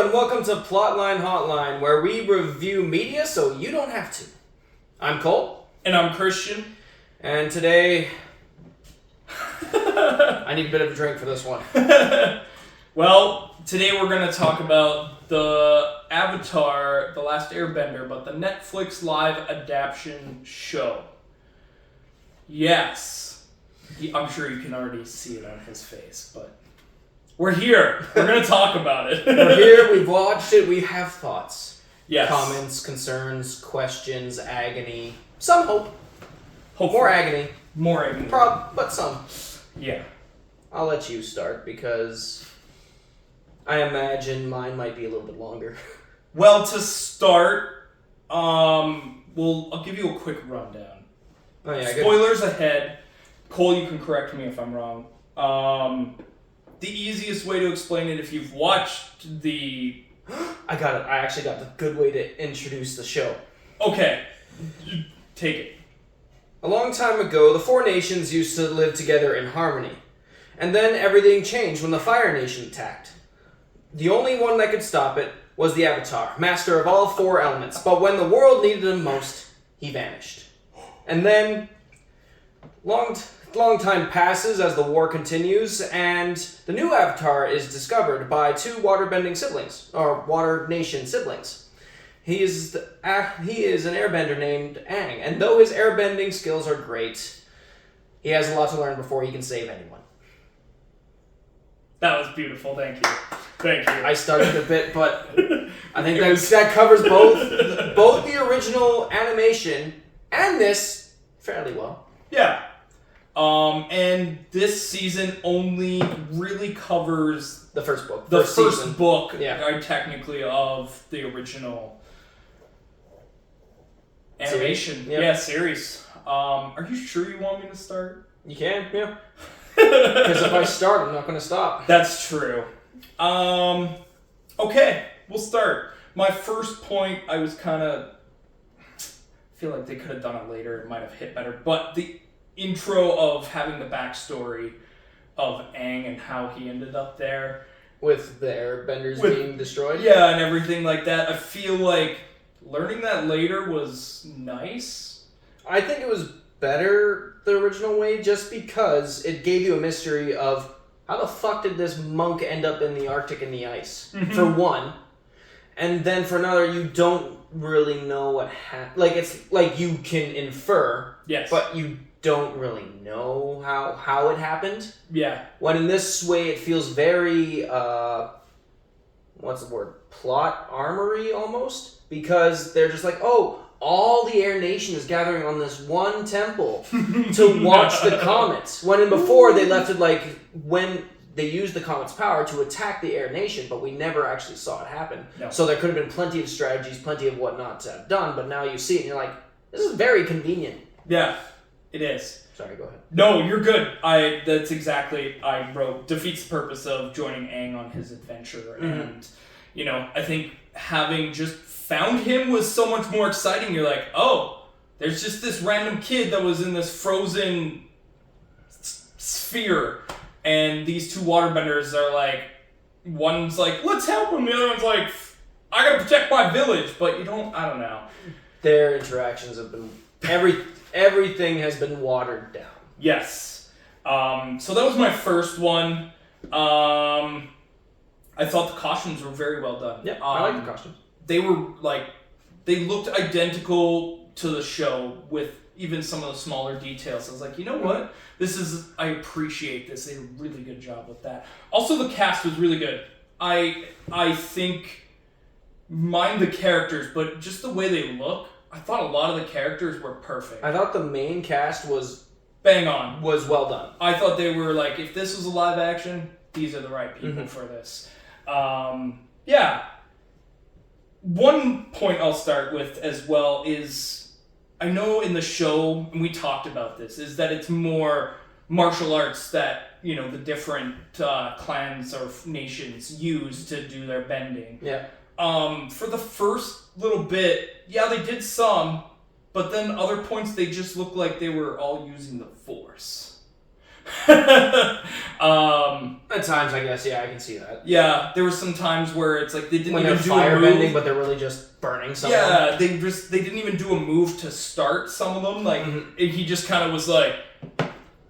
and welcome to Plotline Hotline, where we review media so you don't have to. I'm Cole. And I'm Christian. And today, I need a bit of a drink for this one. Well, today we're going to talk about the Avatar, The Last Airbender, but the Netflix live adaptation show. Yes. I'm sure you can already see it on his face, but we're here. We're going to talk about it. We're here, we've watched it, we have thoughts. Yes. Comments, concerns, questions, agony. Some hope. Hopefully. More agony. More agony. But some. Yeah. I'll let you start because I imagine mine might be a little bit longer. Well, to start, I'll give you a quick rundown. Oh, yeah, Spoilers ahead. Cole, you can correct me if I'm wrong. The easiest way to explain it, if you've watched the... I got it. I actually got the good way to introduce the show. Okay. Take it. A long time ago, the four nations used to live together in harmony. And then everything changed when the Fire Nation attacked. The only one that could stop it was the Avatar, master of all four elements. But when the world needed him most, he vanished. And then, long time passes as the war continues, and the new Avatar is discovered by two waterbending siblings, or Water Nation siblings. He is an airbender named Aang, and though his airbending skills are great, he has a lot to learn before he can save anyone. That was beautiful. Thank you. Thank you. I started a bit, but I think that covers both the original animation and this fairly well. Yeah. And this season only really covers The first book. the first book, Yeah. technically, of the original animation. Yep. Yeah, series. Are you sure you want me to start? You can, yeah. Because if I start, I'm not going to stop. That's true. Okay, we'll start. My first point, I was kind of... feel like they could have done it later. It might have hit better. But the intro of having the backstory of Aang and how he ended up there. With the airbenders being destroyed? Yeah, and everything like that. I feel like learning that later was nice. I think it was better the original way just because it gave you a mystery of how the fuck did this monk end up in the Arctic in the ice? Mm-hmm. For one. And then for another, you don't really know what happened. Like, it's like you can infer, Yes. but you don't really know how it happened. Yeah. When in this way, it feels very, what's the word? Plot armory, almost? Because they're just like, oh, all the Air Nation is gathering on this one temple to watch the comets. When in before, they left it like, when they used the comet's power to attack the Air Nation, but we never actually saw it happen. No. So there could have been plenty of strategies, plenty of whatnot to have done, but now you see it and you're like, this is very convenient. Yeah, it is. Sorry, go ahead. No, you're good. That's exactly, I wrote, defeats the purpose of joining Aang on his adventure. Mm-hmm. And, I think having just found him was so much more exciting. You're like, oh, there's just this random kid that was in this frozen sphere. And these two waterbenders are like, one's like, let's help him. The other one's like, I gotta protect my village. But I don't know. Their interactions have been, everything has been watered down. Yes. So that was my first one. I thought the costumes were very well done. Yeah, I like the costumes. They were they looked identical to the show with even some of the smaller details. I was like, you know what? I appreciate this. They did a really good job with that. Also, the cast was really good. I think, mind the characters, but just the way they look, I thought a lot of the characters were perfect. I thought the main cast was Bang on. Was well done. I thought they were like, if this was a live action, these are the right people for this. Yeah. One point I'll start with as well is, I know in the show, and we talked about this, is that it's more martial arts that, the different clans or nations use to do their bending. Yeah. For the first little bit, yeah, they did some, but then other points they just looked like they were all using the Force. At times, I guess, yeah, I can see that. Yeah, there were some times where it's like they didn't when even they're do fire a move. bending, but they're really just burning someone. Yeah, they didn't even do a move to start some of them. Like he just kind of was like,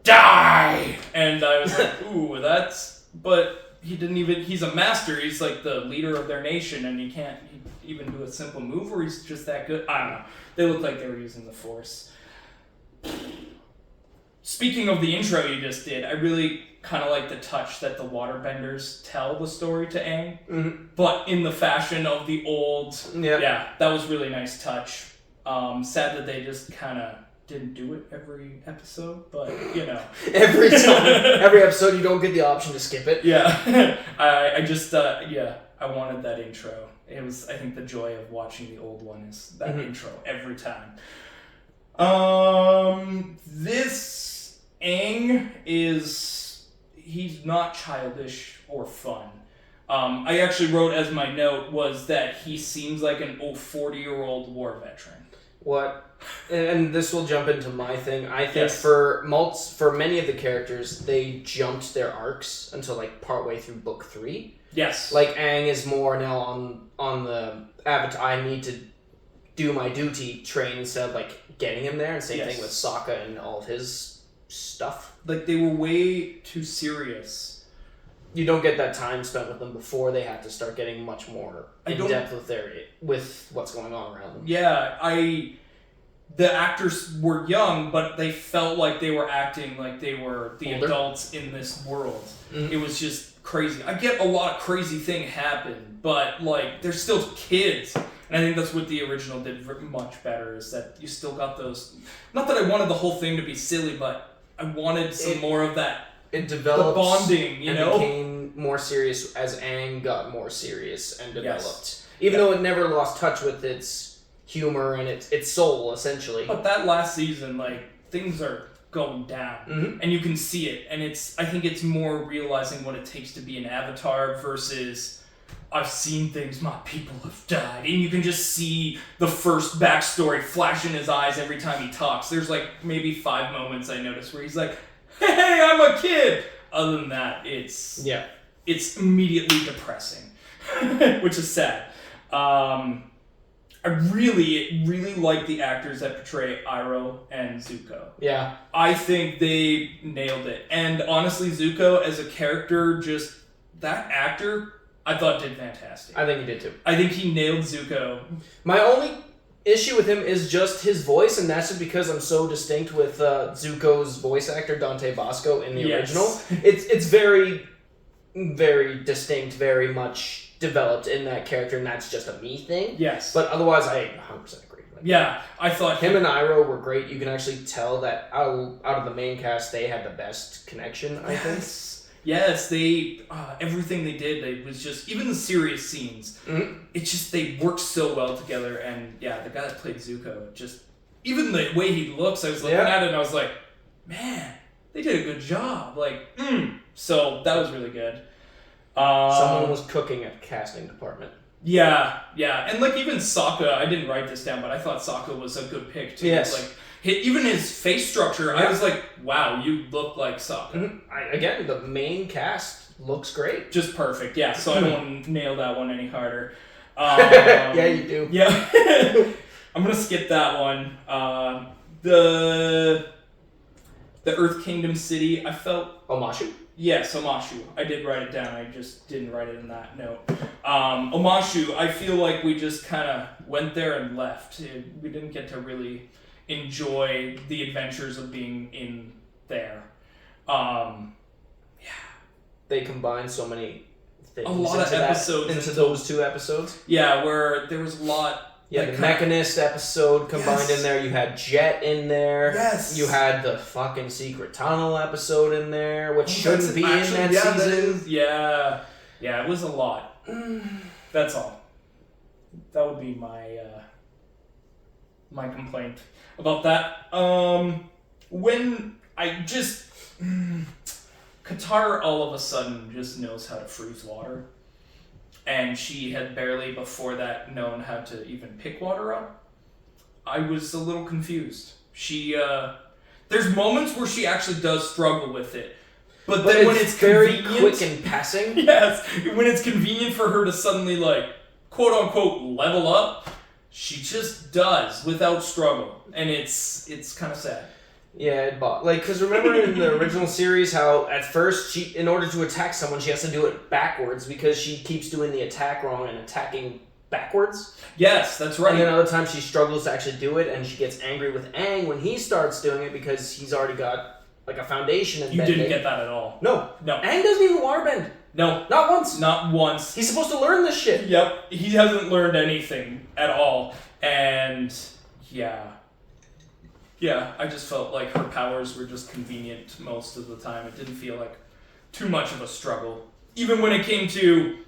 die, and I was like, ooh, that's. But he didn't even. He's a master. He's like the leader of their nation, and he can't even do a simple move, or he's just that good. I don't know. They look like they were using the Force. Speaking of the intro you just did, I really kind of like the touch that the waterbenders tell the story to Aang, but in the fashion of the old. Yeah, that was really nice touch. Sad that they just kind of didn't do it every episode, but you know, every episode you don't get the option to skip it. Yeah, I just I wanted that intro. It was, I think, the joy of watching the old one is that intro every time. This Aang he's not childish or fun. I actually wrote as my note was that he seems like an 40-year-old war veteran. What? And this will jump into my thing. I think for many of the characters, they jumped their arcs until like partway through book 3. Yes. Like Aang is more now on the Avatar. I need to do my duty train instead of like getting him there. And same thing with Sokka and all of his stuff. Like they were way too serious. You don't get that time spent with them before they have to start getting much more in depth with what's going on around them. Yeah, the actors were young, but they felt like they were acting like they were the adults in this world. It was just crazy. I get a lot of crazy thing happen, but like they're still kids. And I think that's what the original did much better, is that you still got those. Not that I wanted the whole thing to be silly, but I wanted some more of that. It developed, the bonding, you know, became more serious as Aang got more serious and developed. Even though it never lost touch with its humor and its soul, essentially. But that last season, like things are going down, and you can see it. And I think it's more realizing what it takes to be an Avatar versus. I've seen things, my people have died. And you can just see the first backstory flash in his eyes every time he talks. There's like maybe 5 moments I noticed where he's like, hey, I'm a kid. Other than that, it's immediately depressing, which is sad. I really like the actors that portray Iroh and Zuko. Yeah. I think they nailed it. And honestly, Zuko as a character, just that actor, I thought did fantastic. I think he did too. I think he nailed Zuko. My only issue with him is just his voice, and that's just because I'm so distinct with Zuko's voice actor, Dante Bosco, in the original. It's very, very distinct, very much developed in that character, and that's just a me thing. Yes. But otherwise, I 100% agree. Yeah, I thought him and Iroh were great. You can actually tell that out of the main cast, they had the best connection, I think. Yes, they everything they did, it was just, even the serious scenes, it's just, they worked so well together. And yeah, the guy that played Zuko, just, even the way he looks, I was looking at it and I was like, man, they did a good job. Like, so that was really good. Someone was cooking at the casting department. Yeah, and like even Sokka, I didn't write this down, but I thought Sokka was a good pick too. Yes. Like, even his face structure, I was like, wow, you look like Sokka. Again, the main cast looks great. Just perfect, yeah. So I don't want to nail that one any harder. Yeah, you do. Yeah. I'm going to skip that one. The Earth Kingdom city, I felt... Omashu? Yes, Omashu. I did write it down. I just didn't write it in that note. Omashu, I feel like we just kind of went there and left. We didn't get to really enjoy the adventures of being in there. They combined so many things. A lot of episodes into those 2 episodes. Yeah, where there was a lot. Yeah, the Mechanist episode combined in there. You had Jet in there. Yes. You had the fucking Secret Tunnel episode in there, which shouldn't be in that season. Yeah, it was a lot. That's all. That would be my complaint about that. When I just... Katara all of a sudden just knows how to freeze water. And she had barely before that known how to even pick water up. I was a little confused. There's moments where she actually does struggle with it. But then when it's very convenient, quick in passing. yes, when it's convenient for her to suddenly, like, quote unquote, level up, she just does without struggle. And it's kind of sad. Yeah, because remember in the original series how at first she, in order to attack someone, she has to do it backwards because she keeps doing the attack wrong and attacking backwards. Yes, that's right. And then other times she struggles to actually do it, and she gets angry with Aang when he starts doing it because he's already got like a foundation in You bending. didn't get that at all. No. No. Aang doesn't even waterbend. No. Not once. Not once. He's supposed to learn this shit. Yep. He hasn't learned anything at all. And yeah. Yeah, I just felt like her powers were just convenient most of the time. It didn't feel like too much of a struggle. Even when it came to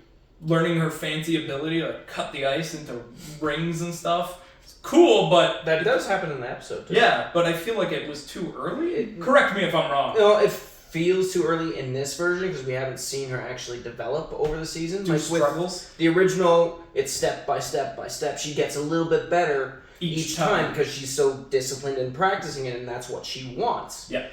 learning her fancy ability, like cut the ice into rings and stuff. It's cool, but... That does happen in the episode, too. Yeah, but I feel like it was too early. Correct me if I'm wrong. No, it feels too early in this version because we haven't seen her actually develop over the season. Like struggles? The original, it's step by step by step. She gets a little bit better each time because she's so disciplined in practicing it, and that's what she wants. Yeah.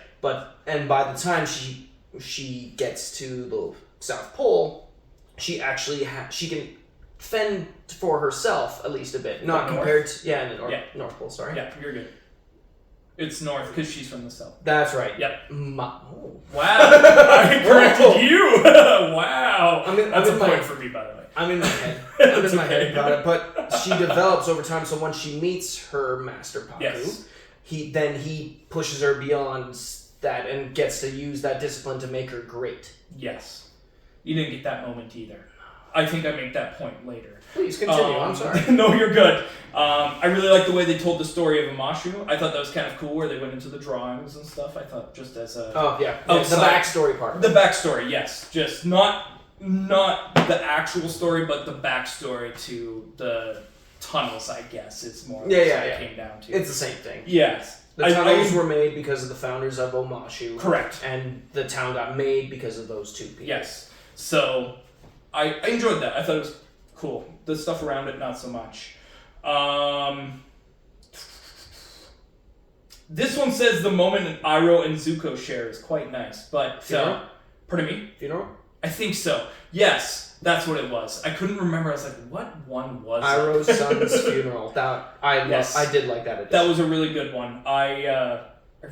And by the time she gets to the South Pole, she actually she can fend for herself at least a bit. Not compared to in the North Pole. Sorry. Yeah, you're good. It's north because she's from the south. That's right. Yep. Oh. Wow. I corrected you. Wow. That's a point head. For me, by the way. I'm in my head. I'm in my head about it. But she develops over time. So when she meets her master Paku, he pushes her beyond that and gets to use that discipline to make her great. Yes. You didn't get that moment either. I think I make that point later. Please continue. I'm sorry. No, you're good. I really like the way they told the story of Amashu. I thought that was kind of cool where they went into the drawings and stuff. I thought just as a... Oh, yeah. The backstory part of it. The backstory, yes. Just not the actual story, but the backstory to the tunnels, I guess. It's more what it came down to. It's the same thing. Yes. The tunnels were made because of the founders of Omashu. Correct. And the town got made because of those two people. Yes. So, I enjoyed that. I thought it was cool. The stuff around it, not so much. This one says the moment Iroh and Zuko share is quite nice, but... pardon me? Funeral? I think so. Yes, that's what it was. I couldn't remember. I was like, what one was Iroh's son's funeral. I did like that edition. That was a really good one. I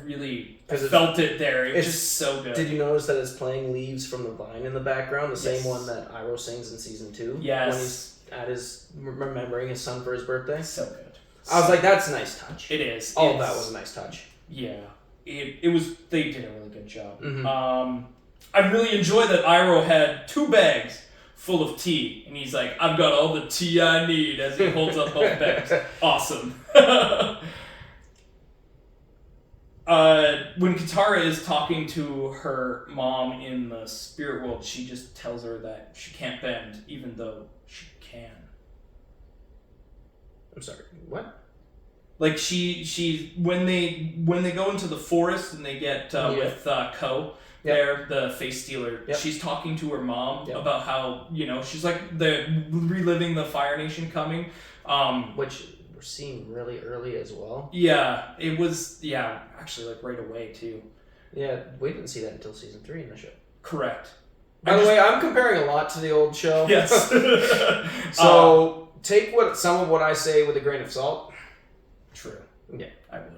really felt it there. It was just so good. Did you notice that it's playing Leaves from the Vine in the background? The same one that Iroh sings in season 2? Yes. When he's at his remembering his son for his birthday? So good. I was like, that's a nice touch. It is. All of that was a nice touch. Yeah. It was... They did a really good job. Mm-hmm. I really enjoyed that Iroh had 2 bags full of tea. And he's like, I've got all the tea I need as he holds up both bags. Awesome. When Katara is talking to her mom in the spirit world, she just tells her that she can't bend, even though she can. I'm sorry, what? Like when they go into the forest and they get with Ko, there, the face stealer, she's talking to her mom about how, she's like reliving the Fire Nation coming. Which we're seeing really early as well. Yeah, it was, actually like right away too. Yeah, we didn't see that until season 3 in the show. Correct. By the way, I'm comparing a lot to the old show. Yes. So take some of what I say with a grain of salt. True. Yeah, I would.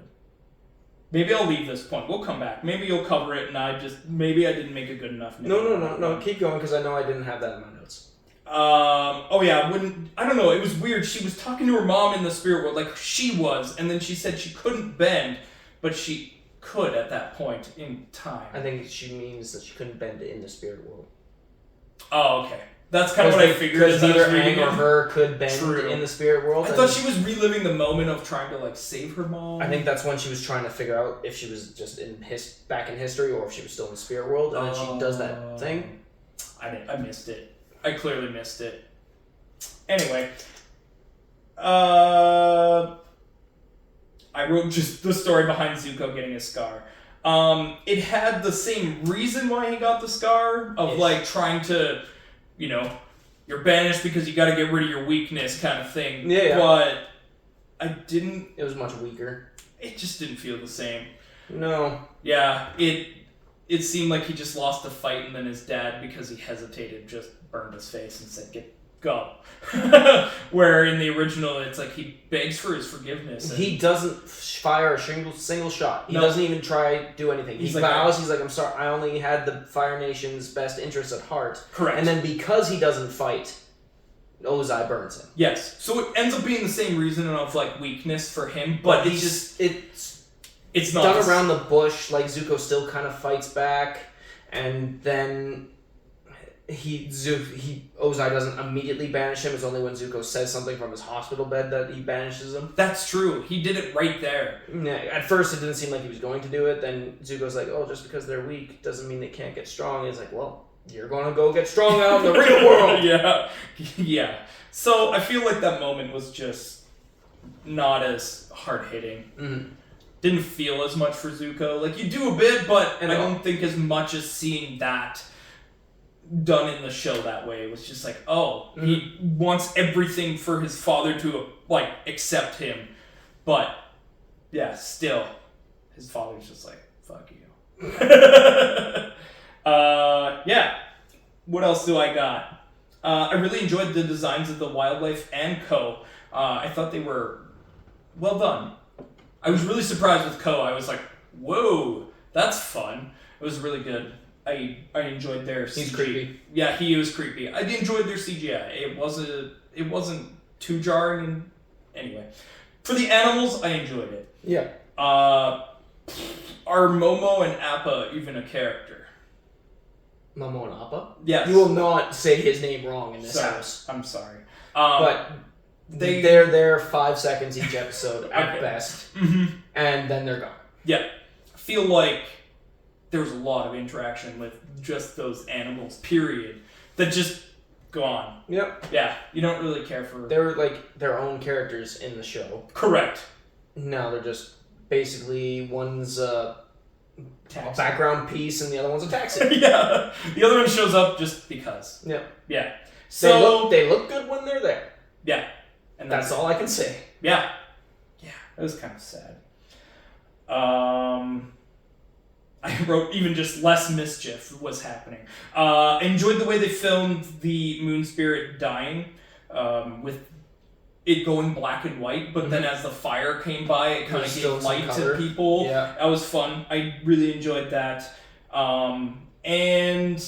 Maybe I'll leave this point. We'll come back. Maybe you'll cover it, and maybe I didn't make a good enough. No. Keep going because I know I didn't have that in my notes. I don't know. It was weird. She was talking to her mom in the spirit world, like she was, and then she said she couldn't bend, but she could at that point in time. I think she means that she couldn't bend in the spirit world. Oh, okay. That's kind of what I figured. Because neither Aang or her could bend in the spirit world. I thought she was reliving the moment of trying to save her mom. I think that's when she was trying to figure out if she was just back in history or if she was still in the spirit world. And then she does that thing. I missed it. I clearly missed it. Anyway, I wrote just the story behind Zuko getting a scar. It had the same reason why he got the scar of trying to. You're banished because you got to get rid of your weakness kind of thing. Yeah. But I didn't... It was much weaker. It just didn't feel the same. No. Yeah, it it seemed like he just lost a fight, and then his dad, because he hesitated, just burned his face and said, go. Where in the original, it's like he begs for his forgiveness. And he doesn't fire a single shot. He doesn't even try do anything. He vows, he's like, I'm sorry, I only had the Fire Nation's best interests at heart. Correct. And then because he doesn't fight, Ozai burns him. Yes. So it ends up being the same reason of like weakness for him, but it's not done around the bush. Like Zuko still kind of fights back, and then Ozai doesn't immediately banish him. It's only when Zuko says something from his hospital bed that he banishes him. That's true. He did it right there. Yeah, at first it didn't seem like he was going to do it. Then Zuko's like, oh, just because they're weak doesn't mean they can't get strong. He's like, well, you're going to go get strong out in the real world. Yeah. So I feel like that moment was just not as hard-hitting. Mm-hmm. Didn't feel as much for Zuko. Like, you do a bit, but I don't think as much as seeing that done in the show that way. It was just like, he wants everything for his father to, like, accept him. But, yeah, still, his father's just like, fuck you. Yeah. What else do I got? I really enjoyed the designs of the wildlife and Ko. I thought they were well done. I was really surprised with Ko. I was like, whoa, that's fun. It was really good. I enjoyed their CGI. He's creepy. Yeah, he was creepy. I enjoyed their CGI. It wasn't too jarring. Anyway, for the animals, I enjoyed it. Yeah. Are Momo and Appa even a character? Momo and Appa? Yes. You will not say his name wrong in this house. I'm sorry. But they're there 5 seconds each episode at best. Mm-hmm. And then they're gone. Yeah. I feel like there was a lot of interaction with just those animals, period, that just gone. Yep. Yeah. You don't really care for... They're like their own characters in the show. Correct. No, they're just basically one's a background piece and the other one's a taxi. Yeah. The other one shows up just because. Yeah. Yeah. So they look good when they're there. Yeah. And that's all I can say. Yeah. Yeah. It was kind of sad. I wrote even just less mischief was happening. Enjoyed the way they filmed the moon spirit dying, with it going black and white, but then as the fire came by, it kind of gave light to people. Yeah. That was fun. I really enjoyed that. And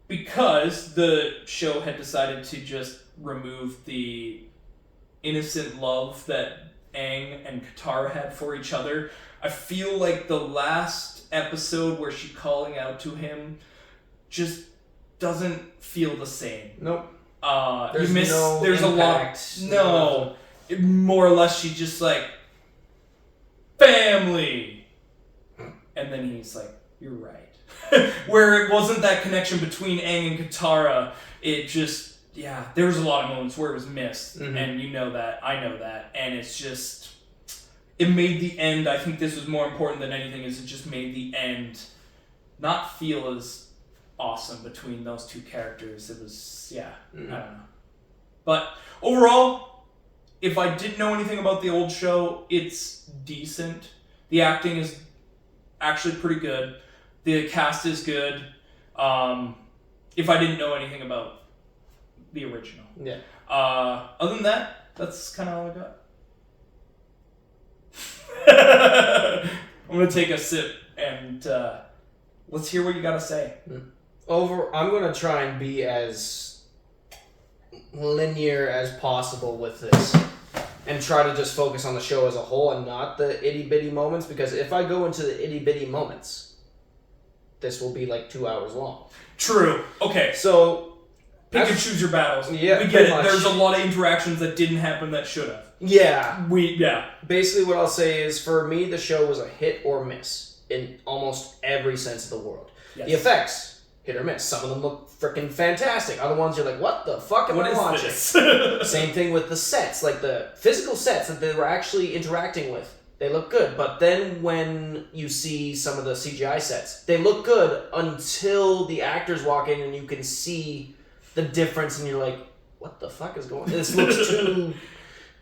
because the show had decided to just remove the innocent love that Aang and Katara had for each other, I feel like the last episode where she's calling out to him just doesn't feel the same. Nope. There's impact, a lot. No. More or less, she just like, family. And then he's like, you're right. Where it wasn't that connection between Aang and Katara, it just, yeah, there was a lot of moments where it was missed. Mm-hmm. And you know that, I know that. And it's just, it made the end, I think this was more important than anything, is it just made the end not feel as awesome between those two characters. It was, I don't know. But overall, if I didn't know anything about the old show, it's decent. The acting is actually pretty good. The cast is good. If I didn't know anything about the original. Yeah. Other than that, that's kind of all I got. I'm going to take a sip and let's hear what you got to say. I'm going to try and be as linear as possible with this and try to just focus on the show as a whole and not the itty-bitty moments, because if I go into the itty-bitty moments, this will be like 2 hours long. True. Okay. So pick and choose your battles. Yeah, we get it. much. There's a lot of interactions that didn't happen that should have. Yeah. Basically, what I'll say is, for me, the show was a hit or miss in almost every sense of the word. Yes. The effects, hit or miss. Some of them look freaking fantastic. Other ones, you're like, what the fuck am I watching? Same thing with the sets. Like, the physical sets that they were actually interacting with, they look good. But then when you see some of the CGI sets, they look good until the actors walk in and you can see the difference, and you're like, what the fuck is going on?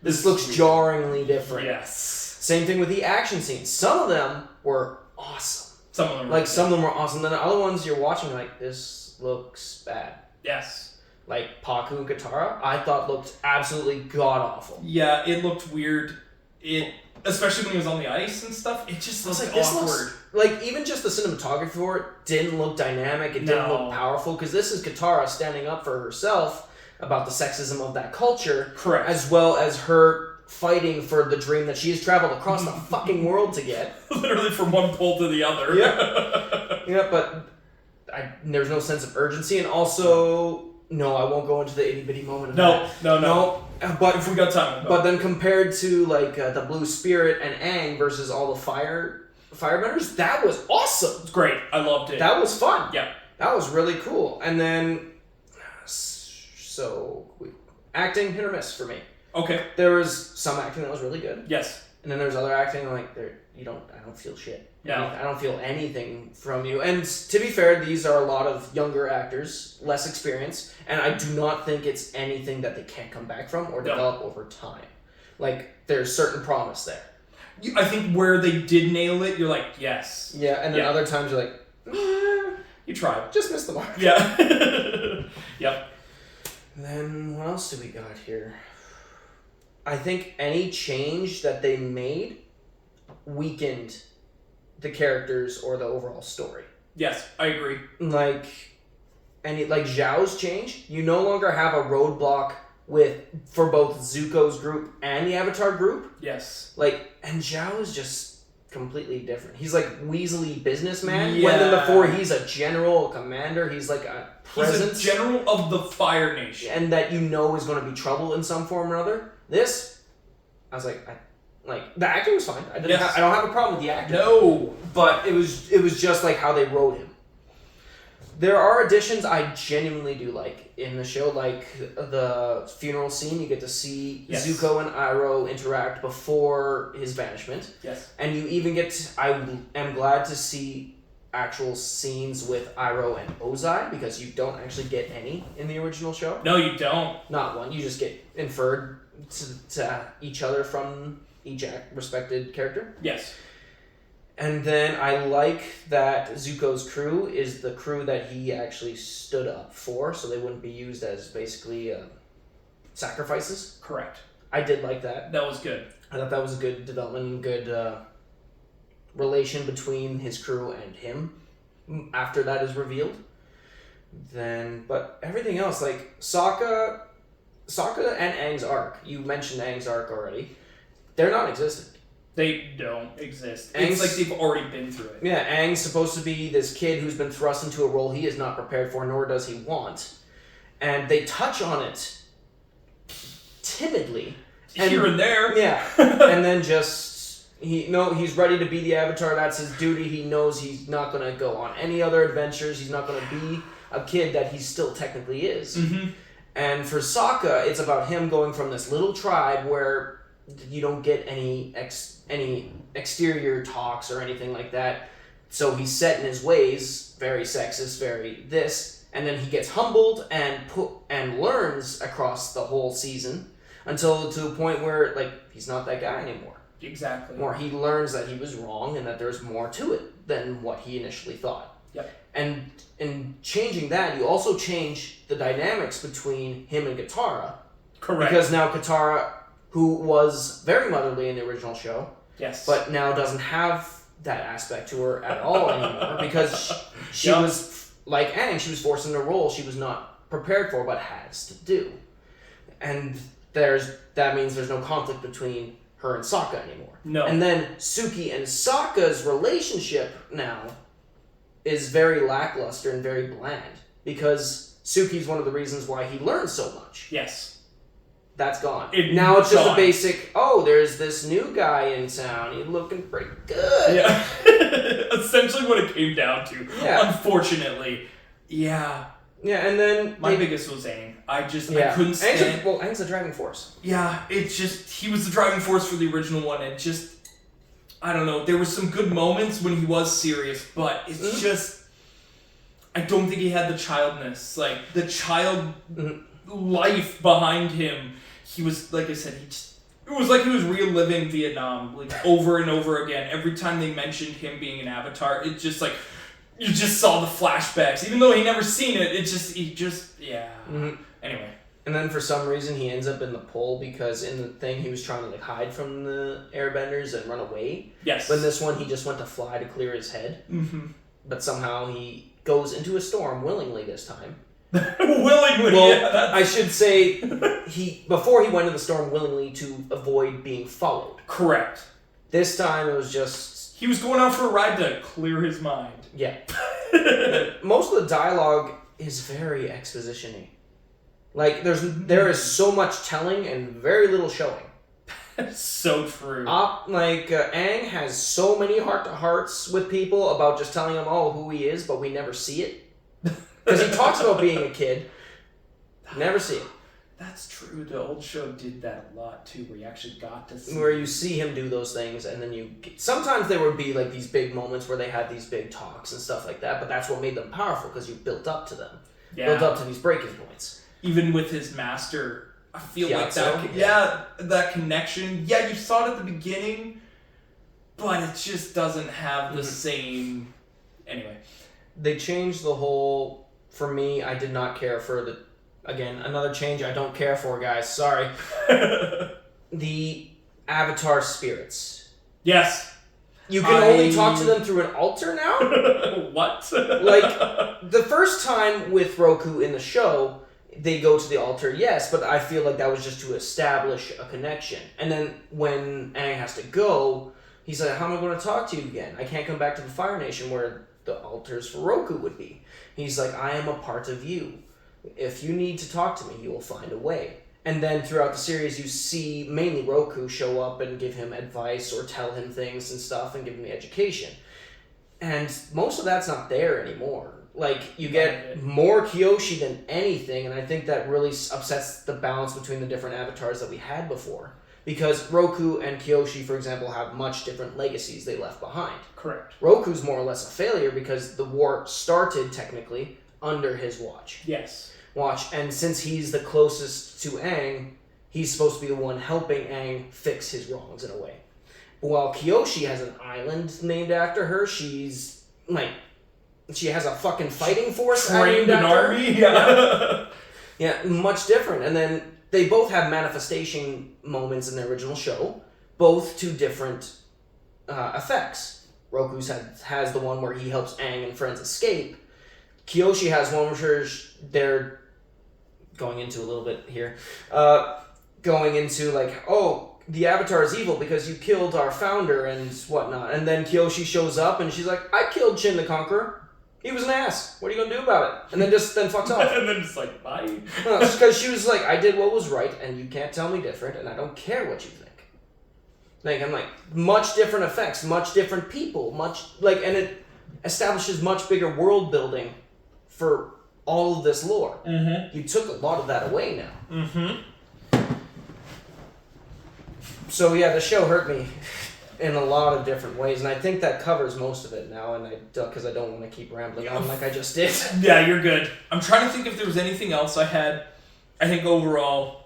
This looks jarringly different. Yes. Same thing with the action scenes. Some of them were awesome. Some of them like some of them were awesome. Then the other ones you're watching like this looks bad. Yes. Like Paku and Katara, I thought looked absolutely god awful. Yeah, it looked weird. Especially when he was on the ice and stuff, it just looked awkward. Like, even just the cinematography for it didn't look dynamic, it didn't look powerful, because this is Katara standing up for herself about the sexism of that culture. Correct. As well as her fighting for the dream that she has traveled across the fucking world to get. Literally from one pole to the other. Yeah. Yeah, but there's no sense of urgency, and also... No, I won't go into the itty bitty moment of that. No. But if we got time. But then compared to like the Blue Spirit and Aang versus all the Firebenders, that was awesome. It's great. I loved it. That was fun. Yeah. That was really cool. And then, acting hit or miss for me. Okay. There was some acting that was really good. Yes. And then there's other acting like I don't feel shit. No. I don't feel anything from you. And to be fair, these are a lot of younger actors, less experience, and I do not think it's anything that they can't come back from or develop over time. Like, there's certain promise there. I think where they did nail it, you're like, yes. Yeah, and then other times you're like, you tried. Just missed the mark. Yeah. Yep. Then what else do we got here? I think any change that they made weakened the characters or the overall story. Yes, I agree. Like Zhao's change, you no longer have a roadblock for both Zuko's group and the Avatar group. Yes. And Zhao is just completely different. He's like Weasley businessman. Yeah. When then before he's a general, a commander, he's like a presence. He's a general of the Fire Nation. And that is going to be trouble in some form or other. This, I was like, the acting was fine. I don't have a problem with the acting. No. But it was just like how they wrote him. There are additions I genuinely do like in the show, like the funeral scene. You get to see Zuko and Iroh interact before his banishment. Yes. And you even I am glad to see actual scenes with Iroh and Ozai, because you don't actually get any in the original show. No, you don't. Not one. You just get inferred to each other from each respected character. Yes. And then I like that Zuko's crew is the crew that he actually stood up for, so they wouldn't be used as basically sacrifices. Correct. I did like that. That was good. I thought that was a good development and good relation between his crew and him after that is revealed. But everything else, like Sokka and Aang's arc, you mentioned Aang's arc already, they're non-existent. They don't exist. It's like they've already been through it. Yeah, Aang's supposed to be this kid who's been thrust into a role he is not prepared for, nor does he want. And they touch on it timidly. Here and there. Yeah. And then he's ready to be the Avatar. That's his duty. He knows he's not going to go on any other adventures. He's not going to be a kid that he still technically is. Mm-hmm. And for Sokka, it's about him going from this little tribe where you don't get any exterior talks or anything like that. So he's set in his ways, very sexist, very this, and then he gets humbled and learns across the whole season until to a point where he's not that guy anymore. Exactly. Or he learns that he was wrong and that there's more to it than what he initially thought. Yep. And in changing that, you also change the dynamics between him and Katara. Correct. Because now Katara, who was very motherly in the original show, yes, but now doesn't have that aspect to her at all anymore, because she was, like Aang, she was forced into a role she was not prepared for but has to do. And that means there's no conflict between her and Sokka anymore. No. And then Suki and Sokka's relationship now is very lackluster and very bland, because Suki's one of the reasons why he learns so much. Yes. That's gone. Now it's just a basic, there's this new guy in town. He's looking pretty good. Yeah. Essentially what it came down to. Yeah. Unfortunately. Yeah. Yeah, and then... My biggest was Aang. I couldn't stand... Aang's the driving force. Yeah, it's just... He was the driving force for the original one, and just... I don't know. There were some good moments when he was serious, but it's just... I don't think he had the childness. The child life behind him. He was, like I said, It was like he was reliving Vietnam, like, over and over again. Every time they mentioned him being an Avatar, it just, like, you just saw the flashbacks. Even though he never seen it, yeah. Mm-hmm. Anyway. And then for some reason he ends up in the pole because in the thing he was trying to like hide from the airbenders and run away. Yes. But in this one he just went to fly to clear his head. Mm-hmm. But somehow he goes into a storm willingly this time. Willingly? Well, yeah, I should say before he went in the storm willingly to avoid being followed. Correct. This time it was just... He was going out for a ride to clear his mind. Yeah. Most of the dialogue is very exposition-y. Like, there is so much telling and very little showing. So true. Aang has so many heart-to-hearts with people about just telling them, who he is, but we never see it. Because he talks about being a kid. Never see it. That's true. The old show did that a lot, too, where you actually got to see where you see him do those things, and then sometimes there would be, like, these big moments where they had these big talks and stuff like that, but that's what made them powerful, because you built up to them. Yeah. Built up to these breaking points. Even with his master, I feel like that. Yeah, that connection. Yeah, you saw it at the beginning, but it just doesn't have the same. Anyway, they changed the whole. For me, I did not care for the. Again, another change I don't care for, guys. Sorry. The Avatar spirits. Yes. You can only talk to them through an altar now? What? Like, the first time with Roku in the show, they go to the altar, yes, but I feel like that was just to establish a connection. And then when Aang has to go, he's like, how am I going to talk to you again? I can't come back to the Fire Nation where the altars for Roku would be. He's like, I am a part of you. If you need to talk to me, you will find a way. And then throughout the series, you see mainly Roku show up and give him advice or tell him things and stuff and give him the education. And most of that's not there anymore. Like, you get more Kyoshi than anything, and I think that really upsets the balance between the different avatars that we had before. Because Roku and Kyoshi, for example, have much different legacies they left behind. Correct. Roku's more or less a failure because the war started, technically, under his watch. Yes. And since he's the closest to Aang, he's supposed to be the one helping Aang fix his wrongs in a way. But while Kyoshi has an island named after her, she's, like... She has a fucking fighting force. Trained an army? Yeah. Yeah, much different. And then they both have manifestation moments in the original show, both to different effects. Roku's has the one where he helps Aang and friends escape. Kyoshi has one where they're going into a little bit here. Going into like, the Avatar is evil because you killed our founder and whatnot. And then Kyoshi shows up and she's like, I killed Chin the Conqueror. He was an ass. What are you going to do about it? And then fucks off. And then just like, bye. No, just because she was like, I did what was right, and you can't tell me different, and I don't care what you think. Like, I'm like, much different effects, much different people, and it establishes much bigger world building for all of this lore. Mm-hmm. You took a lot of that away now. Mm-hmm. So yeah, the show hurt me in a lot of different ways, and I think that covers most of it now, and because I don't want to keep rambling on like I just did. Yeah, you're good. I'm trying to think if there was anything else I had. I think overall,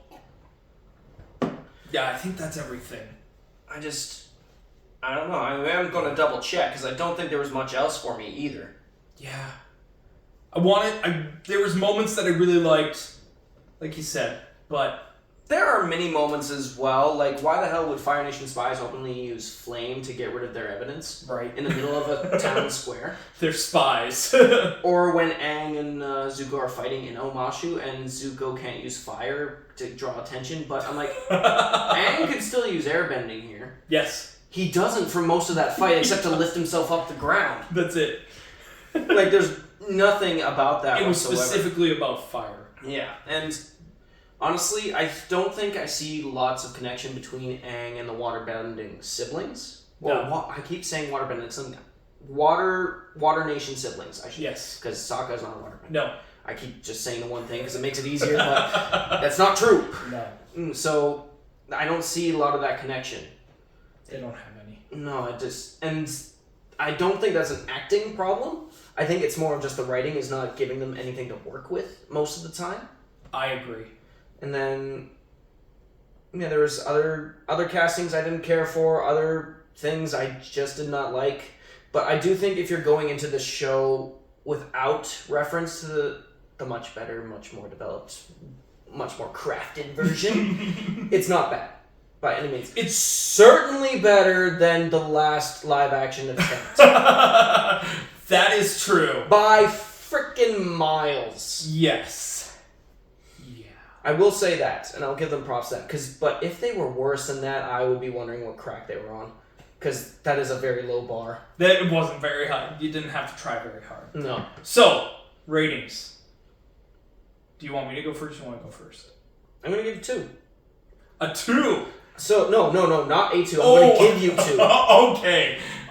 yeah, I think that's everything. I don't know. I'm going to double check, because I don't think there was much else for me either. Yeah. There was moments that I really liked, like you said, but... There are many moments as well, like why the hell would Fire Nation spies openly use flame to get rid of their evidence? Right. In the middle of a town square. They're spies. Or when Aang and Zuko are fighting in Omashu and Zuko can't use fire to draw attention, but I'm like, Aang could still use airbending here. Yes. He doesn't for most of that fight except to lift himself up the ground. That's it. Like, there's nothing about that It was whatsoever. Specifically about fire. Yeah, and... Honestly, I don't think I see lots of connection between Aang and the waterbending siblings. Well, I keep saying waterbending. It's something Water Nation siblings. I should. Yes. Because Sokka's not a waterbender. No. I keep just saying the one thing because it makes it easier, but that's not true. No. So I don't see a lot of that connection. They don't have any. No, and I don't think that's an acting problem. I think it's more of just the writing is not giving them anything to work with most of the time. I agree. And then Yeah, there was other castings I didn't care for, other things I just did not like. But I do think if you're going into the show without reference to the much better, much more developed, much more crafted version, it's not bad by any means. It's certainly better than the last live action attempt. That is true. By frickin' miles. Yes. Yeah. I will say that, and I'll give them props to that. But if they were worse than that, I would be wondering what crack they were on. Because that is a very low bar. That wasn't very high. You didn't have to try very hard. No. So, ratings. Do you want me to go first or do you want to go first? I'm going to give you 2. A 2? So, no, not a 2. I'm going to give you 2.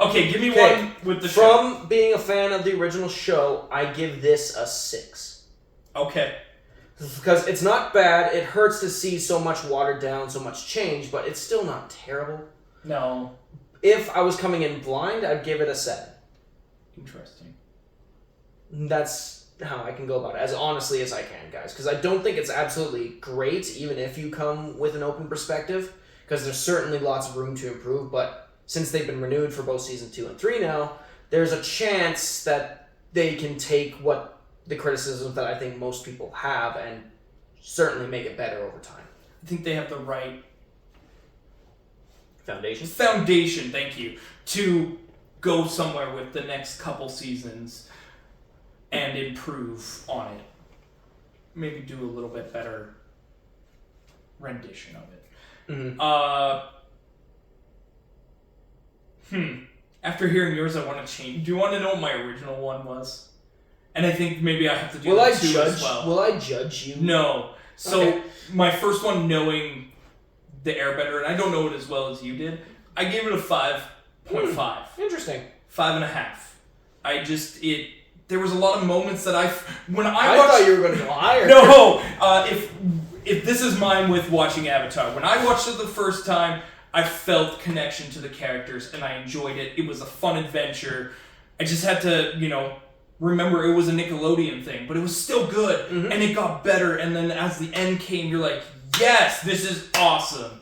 Okay, give me one with the show. From being a fan of the original show, I give this a 6. Okay. Because it's not bad. It hurts to see so much watered down, so much change, but it's still not terrible. No. If I was coming in blind, I'd give it a 7. Interesting. That's how I can go about it, as honestly as I can, guys. Because I don't think it's absolutely great, even if you come with an open perspective. Because there's certainly lots of room to improve, but since they've been renewed for both Season 2 and 3 now, there's a chance that they can take what the criticisms that I think most people have and certainly make it better over time. I think they have the right foundation, thank you, to go somewhere with the next couple seasons and improve on it. Maybe do a little bit better rendition of it. Mm-hmm. After hearing yours, I want to change. Do you want to know what my original one was? And I think maybe I have to do that too as well. Will I judge you? No. So my first one, knowing the Airbender, and I don't know it as well as you did, I gave it a 5.5. Interesting. 5.5. There was a lot of moments that I thought you were going to go higher. No, if this is mine with watching Avatar, when I watched it the first time, I felt connection to the characters and I enjoyed it. It was a fun adventure. I just had to, remember it was a Nickelodeon thing, but it was still good, and it got better. And then as the end came, you're like, yes, this is awesome.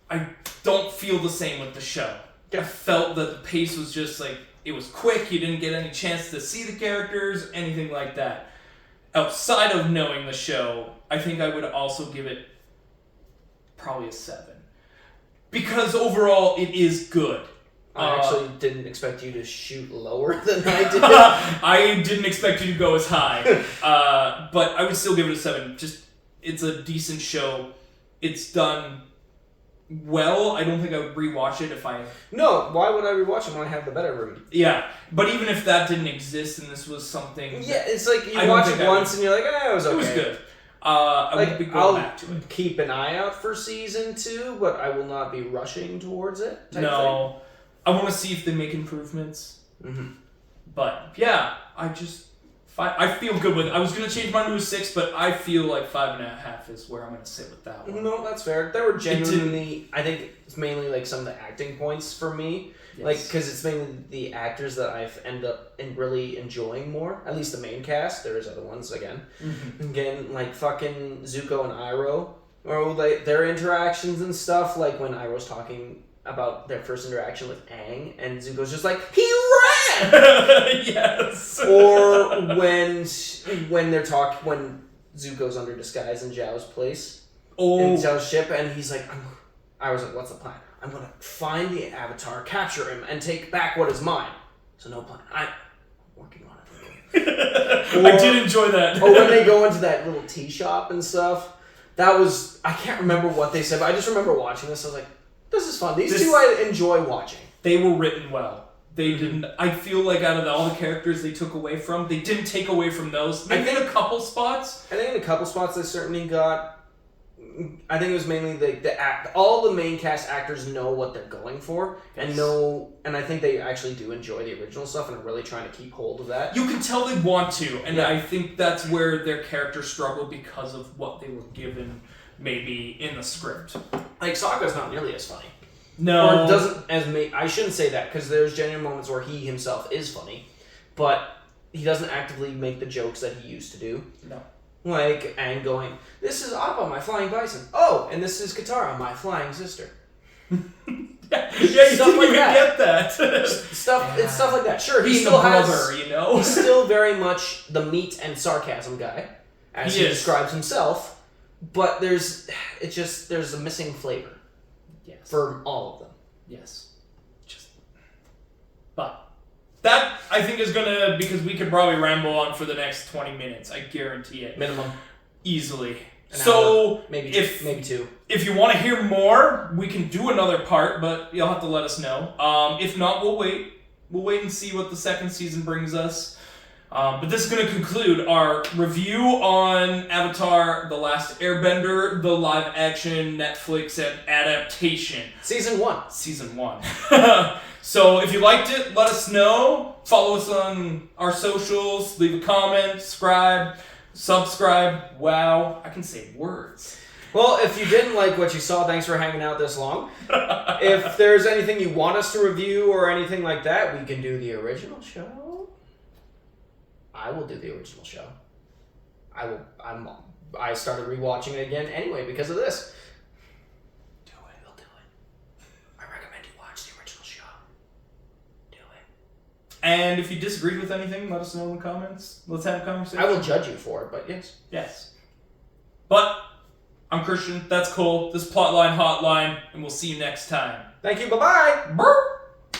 I don't feel the same with the show. I felt that the pace was just like, it was quick, you didn't get any chance to see the characters, anything like that. Outside of knowing the show, I think I would also give it probably a 7. Because overall, it is good. I actually didn't expect you to shoot lower than I did. I didn't expect you to go as high. But I would still give it a 7. It's a decent show. It's done well. I don't think I would rewatch it if I... No, why would I rewatch it when I have the better room? Yeah, but even if that didn't exist and this was something... Yeah, it's like you watch it once and you're like, it was okay. It was good. I won't be going back to it. I'll keep an eye out for Season 2, but I will not be rushing towards it. No. I want to see if they make improvements. Mm-hmm. But, yeah, I feel good with it. I was going to change mine to a 6, but I feel like 5.5 is where I'm going to sit with that one. No, that's fair. There were genuinely, I think it's mainly like some of the acting points for me. Yes. Like, because it's mainly the actors that I've ended up really enjoying more. At least the main cast. There's other ones, again. Mm-hmm. Again, like fucking Zuko and Iroh. Or like their interactions and stuff. Like when Iroh's talking about their first interaction with Aang, and Zuko's just like, he ran! Yes! Or when Zuko's under disguise in Zhao's place. In Zhao's ship, and he's like, I was like, what's the plan? I'm going to find the Avatar, capture him, and take back what is mine. So no plan. I'm working on it. I did enjoy that. Or when they go into that little tea shop and stuff, I can't remember what they said, but I just remember watching this, I was like, this is fun. These two I enjoy watching. They were written well. They didn't... I feel like out of all the characters they took away from, they didn't take away from those. Maybe in a couple spots. I think in a couple spots they certainly got... I think it was mainly all the main cast actors know what they're going for, and I think they actually do enjoy the original stuff and are really trying to keep hold of that. You can tell they want to, and I think that's where their characters struggle because of what they were given, maybe in the script. Like Sokka's not nearly as funny. No, or doesn't I shouldn't say that because there's genuine moments where he himself is funny, but he doesn't actively make the jokes that he used to do. No. And going, this is Appa, my flying bison. Oh, and this is Katara, my flying sister. Yeah, you didn't even get that. It's stuff like that. Sure, He's still brother, he's still very much the meat and sarcasm guy, as he describes himself. But there's a missing flavor. Yes. For all of them. Yes. But that I think is gonna, because we could probably ramble on for the next 20 minutes. I guarantee it. Minimum. Easily. Hour, maybe 2. If you want to hear more, we can do another part, but you'll have to let us know. If not, we'll wait. We'll wait and see what the second season brings us. But this is going to conclude our review on Avatar: The Last Airbender, the live-action Netflix adaptation. Season 1. Season 1. So if you liked it, let us know. Follow us on our socials. Leave a comment. Subscribe. Wow, I can say words. Well, if you didn't like what you saw, thanks for hanging out this long. If there's anything you want us to review or anything like that, we can do the original show. I will do the original show. I started rewatching it again anyway because of this. Do it. We'll do it. I recommend you watch the original show. Do it. And if you disagreed with anything, let us know in the comments. Let's have a conversation. I will judge you for it, but yes. Yes. But I'm Christian. That's Cole. This is Plotline Hotline, and we'll see you next time. Thank you. Bye-bye. Brr.